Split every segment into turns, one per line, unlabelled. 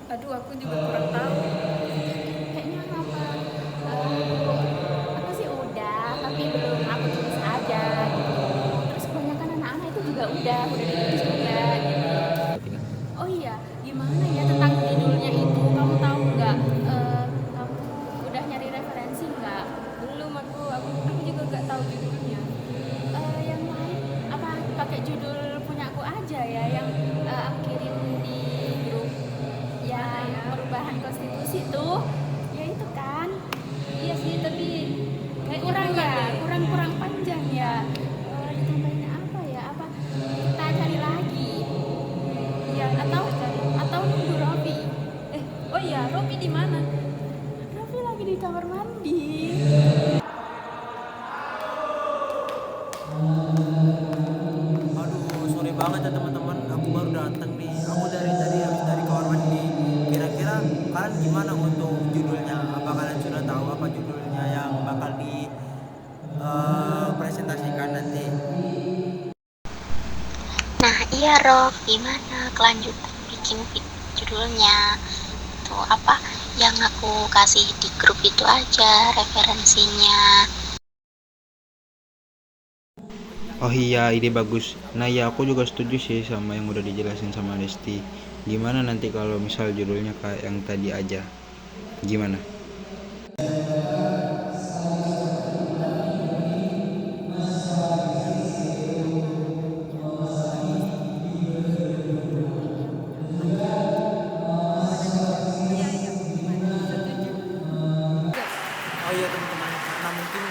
Aduh, aku juga kurang tahu. Kayaknya apa sih udah, tapi belum aku tulis aja gitu. Terus kebanyakan anak-anak itu juga udah ditulis juga gitu. Oh iya, gimana ya tentang judulnya itu? Kamu tahu nggak? Kamu udah nyari referensi nggak?
Belum aku juga nggak tahu judulnya.
Yang lain apa pakai judul punya aku aja ya yang aku kirim di grup
Mana
yang
ya?
perubahan konstitusi tuh, ya itu kan
Iya sih, tapi kayaknya
kurang
muat
ya,
deh.
kurang panjang ya. Ditambahin apa ya? Apa kita cari lagi?
Iya, nanti
Atau
kita cari.
nunggu Robi?
Oh iya, Robi di mana?
Robi lagi di kamar mandi.
Aduh, sorry banget ya teman-teman, aku baru datang nih. Aku dari tadi habis dari kamar mandi. Kira-kira kalian gimana untuk judulnya? Apa kalian sudah tahu apa judulnya yang bakal di presentasikan nanti?
Nah, iya Rob, gimana kelanjutan bikin judulnya? Tuh apa yang aku kasih di grup itu aja referensinya.
Oh iya, ide bagus. Nah ya, aku juga setuju sih sama yang udah dijelasin sama Desti. Gimana nanti kalau misal judulnya kayak yang tadi aja? Gimana?
Iya, iya. Gimana? Setuju.
Oh iya teman-teman, karena mungkin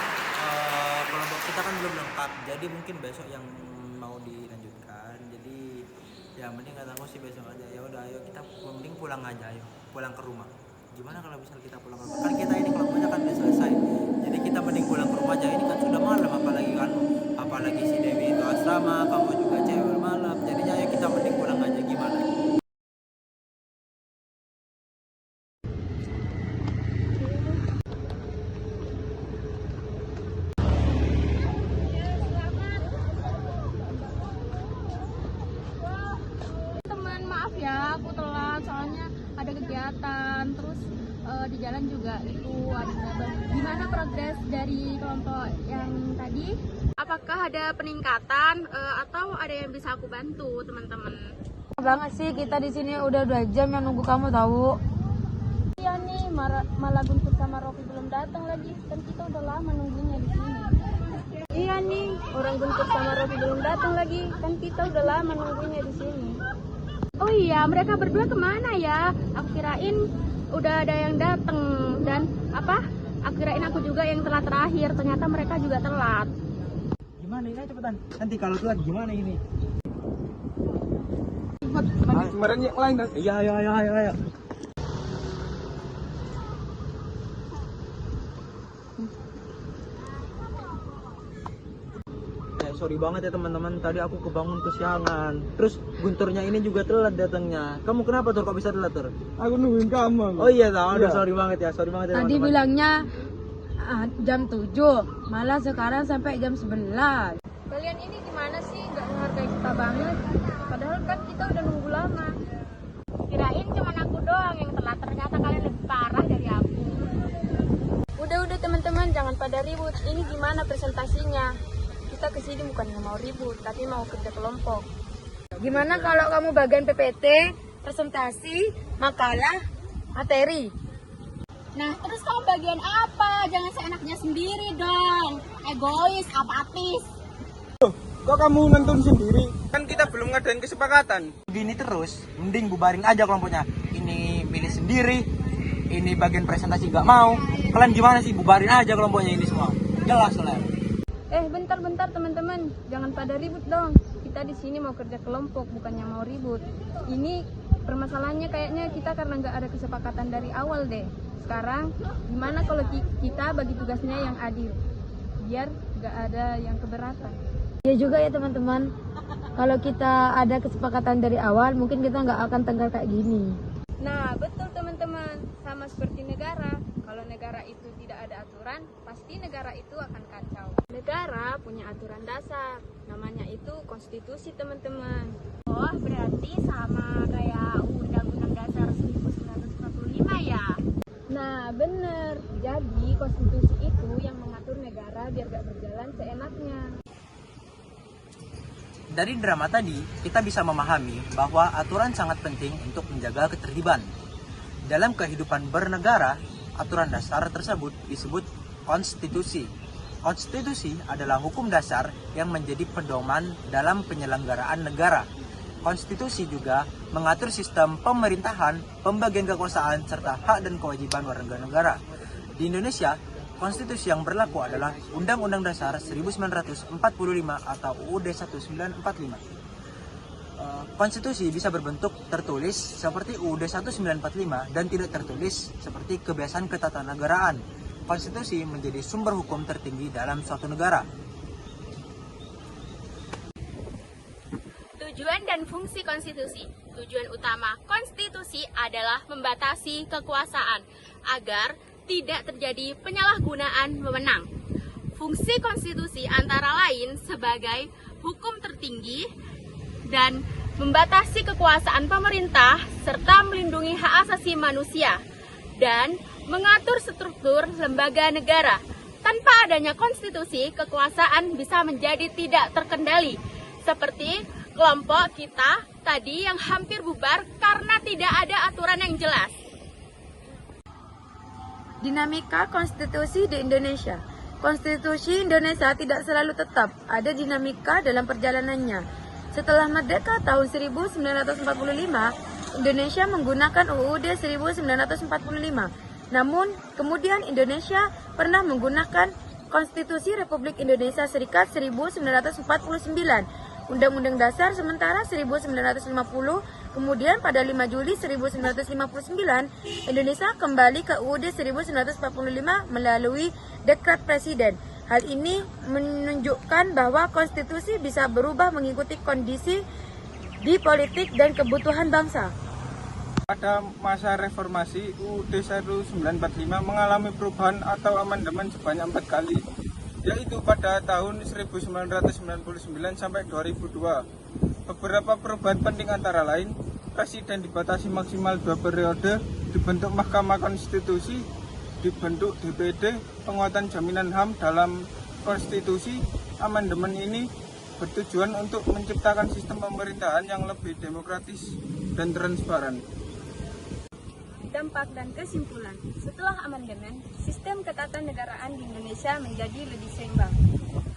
kelompok kita kan belum lengkap, jadi mungkin besok yang mau dilanjutkan. Jadi ya mending kata aku sih besok aja. Ya udah, ayo kita mending pulang aja, ayo pulang ke rumah. Gimana kalau misal kita pulang ke rumah? Kan kita ini kelompoknya kan udah selesai. Jadi kita mending pulang ke rumah aja. Ini kan sudah malam, apalagi si Dewi itu asrama, kamu juga cewek malam. Jadinya ayo kita mending pulang aja, gimana?
Teman, maaf ya aku telat soalnya ada kegiatan. Terus di jalan juga itu ada trouble. Gimana progres dari kelompok yang tadi? Apakah ada peningkatan atau ada yang bisa aku bantu, teman-teman?
Banget sih, kita di sini udah 2 jam yang nunggu kamu tahu.
Iya nih, malah Guntur sama Rofi belum datang lagi. Kan kita udah lama nunggunya di sini.
Iya nih, orang Guntur sama Rofi belum datang lagi. Kan kita udah lama nunggunya di sini.
Oh iya, mereka berdua kemana ya? Aku kirain udah ada yang datang. Dan aku kirain aku juga yang telat terakhir. Ternyata mereka juga telat.
Gimana ini? Ayo cepetan. Nanti kalau telat gimana ini?
Kemarin yang lain dah.
Iya, ayo. Sorry banget ya teman-teman, tadi aku kebangun kesiangan. Terus Gunturnya ini juga telat datangnya. Kamu kenapa Tur? Kok bisa telat Tur?
Aku nungguin kamu.
Oh iya, tahu.
Iya.
Sorry banget ya
Tadi
teman-teman.
bilangnya jam 7, malah sekarang sampai jam 11.
Kalian ini gimana sih? Nggak menghargai kita banget. Padahal kan kita udah nunggu lama.
Kirain cuma aku doang yang telat. Ternyata kalian lebih parah dari aku.
Udah teman-teman, jangan pada ribut. Ini gimana presentasinya? Kita kesini bukannya mau ribut, tapi mau kerja kelompok. Gimana kalau kamu bagian PPT, presentasi, makalah, materi?
Nah, terus kamu bagian apa? Jangan seenaknya sendiri dong. Egois, apatis.
Kok kamu nentuin sendiri? Kan kita belum ngadain kesepakatan.
Gini terus, mending bubarin aja kelompoknya. Ini milih sendiri, ini bagian presentasi nggak mau. Kalian gimana sih? Bubarin aja kelompoknya ini semua. Jelas kalian.
Bentar teman-teman, jangan pada ribut dong. Kita di sini mau kerja kelompok, bukannya mau ribut. Ini permasalahannya kayaknya kita karena nggak ada kesepakatan dari awal deh. Sekarang gimana kalau kita bagi tugasnya yang adil, biar nggak ada yang keberatan. Ya juga ya teman-teman. Kalau kita ada kesepakatan dari awal, mungkin kita nggak akan tengkar kayak gini.
Nah, betul teman-teman. Sama seperti negara. Kalau negara itu tidak ada aturan, pasti negara itu akan kacau.
Negara punya aturan dasar, namanya itu konstitusi teman-teman.
Oh, berarti sama kayak Undang-Undang Dasar 1945
Nah, bener. Jadi, konstitusi itu yang mengatur negara biar gak berjalan seenaknya.
Dari drama tadi, kita bisa memahami bahwa aturan sangat penting untuk menjaga ketertiban. Dalam kehidupan bernegara, aturan dasar tersebut disebut konstitusi. Konstitusi adalah hukum dasar yang menjadi pedoman dalam penyelenggaraan negara. Konstitusi juga mengatur sistem pemerintahan, pembagian kekuasaan, serta hak dan kewajiban warga negara. Di Indonesia, konstitusi yang berlaku adalah Undang-Undang Dasar 1945 atau UUD 1945. Konstitusi bisa berbentuk tertulis seperti UUD 1945 dan tidak tertulis seperti kebiasaan ketatanegaraan. Konstitusi menjadi sumber hukum tertinggi dalam suatu negara.
Tujuan dan fungsi konstitusi. Tujuan utama konstitusi adalah membatasi kekuasaan agar tidak terjadi penyalahgunaan wewenang. Fungsi konstitusi antara lain sebagai hukum tertinggi dan membatasi kekuasaan pemerintah serta melindungi hak asasi manusia dan mengatur struktur lembaga negara. Tanpa adanya konstitusi, kekuasaan bisa menjadi tidak terkendali. Seperti kelompok kita tadi yang hampir bubar karena tidak ada aturan yang jelas.
Dinamika konstitusi di Indonesia. Konstitusi Indonesia tidak selalu tetap, ada dinamika dalam perjalanannya. Setelah merdeka tahun 1945, Indonesia menggunakan UUD 1945. Namun, kemudian Indonesia pernah menggunakan Konstitusi Republik Indonesia Serikat 1949. Undang-Undang Dasar sementara 1950, kemudian pada 5 Juli 1959, Indonesia kembali ke UUD 1945 melalui Dekret Presiden. Hal ini menunjukkan bahwa konstitusi bisa berubah mengikuti kondisi di politik dan kebutuhan bangsa.
Pada masa reformasi, UUD 1945 mengalami perubahan atau amandemen sebanyak 4 kali, yaitu pada tahun 1999 sampai 2002. Beberapa perubahan penting antara lain, Presiden dibatasi maksimal 2 periode, dibentuk Mahkamah Konstitusi, dibentuk DPD, penguatan jaminan HAM dalam konstitusi. Amandemen ini bertujuan untuk menciptakan sistem pemerintahan yang lebih demokratis dan transparan.
Dampak dan kesimpulan. Setelah amandemen, sistem ketatanegaraan di Indonesia menjadi lebih seimbang.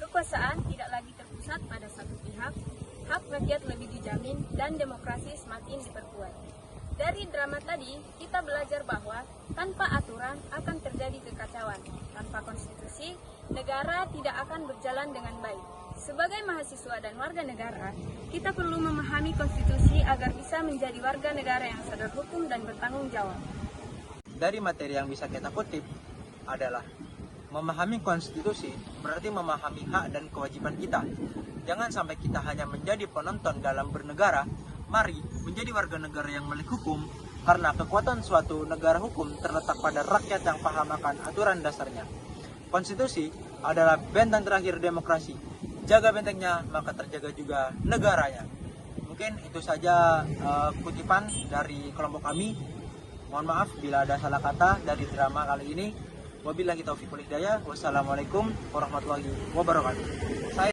Kekuasaan tidak lagi terpusat pada satu pihak, hak rakyat lebih dijamin, dan demokrasi semakin diperkuat. Dari drama tadi, kita belajar bahwa tanpa aturan akan terjadi kekacauan. Tanpa konstitusi, negara tidak akan berjalan dengan baik. Sebagai mahasiswa dan warga negara, kita perlu memahami konstitusi agar bisa menjadi warga negara yang sadar hukum dan bertanggung jawab.
Dari materi yang bisa kita kutip adalah memahami konstitusi berarti memahami hak dan kewajiban kita. Jangan sampai kita hanya menjadi penonton dalam bernegara. Mari menjadi warga negara yang melek hukum, karena kekuatan suatu negara hukum terletak pada rakyat yang paham akan aturan dasarnya. Konstitusi adalah benteng terakhir demokrasi. Jaga bentengnya, maka terjaga juga negaranya. Mungkin itu saja kutipan dari kelompok kami. Mohon maaf bila ada salah kata dari drama kali ini. Wabillahi taufiq wal hidayah. Wassalamualaikum warahmatullahi wabarakatuh. Saya